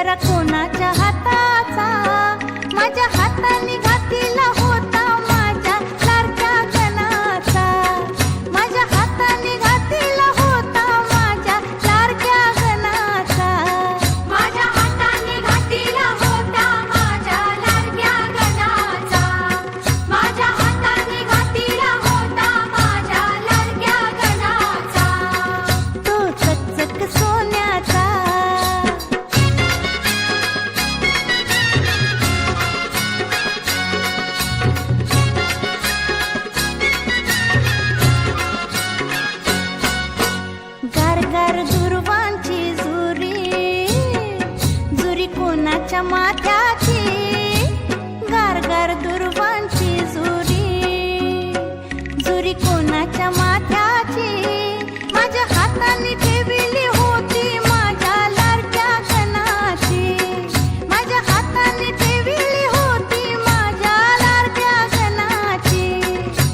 गजरा कोणाच्या हाताचा, माझ्या हाताने घातला होता माझ्या लाडक्या गणाचा, माझ्या हाताने घातला होता माझ्या लाडक्या गणाचा, माझ्या हाताने घातला होता माझ्या लाडक्या गणाचा, माझ्या हाताने घातला होता माझ्या लाडक्या गणाचा. तो चकचक सोन्याचा. गारगार दुर्वांची जुरी, जुरी कोणाच्या माथ्याची, गारगार दुर्वांची जुरी, जुरी कोणाच्या माथ्याची, माझ्या हाताने ठेवली होती माझ्या लाडक्या गणाची, माझ्या हाताने ठेवली होती माझ्या लाडक्या गणाची,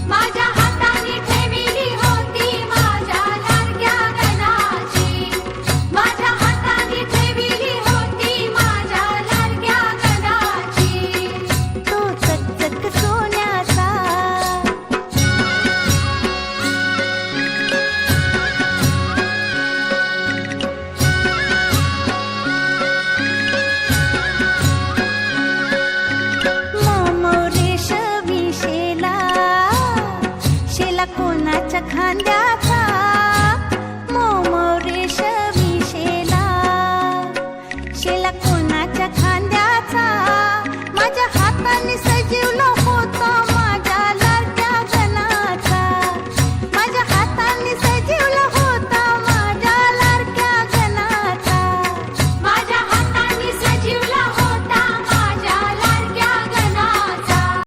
माझ्या हाताने ठेवली होती माझ्या लाडक्या गणाची, माझ्या हाताने ठेवली होती माझ्या लाडक्या गणाची. तो चकचक सोन्याचा. रेशमी शेला, शेला कोणाच्या खांद्याचा, रेशमी शेला, शेला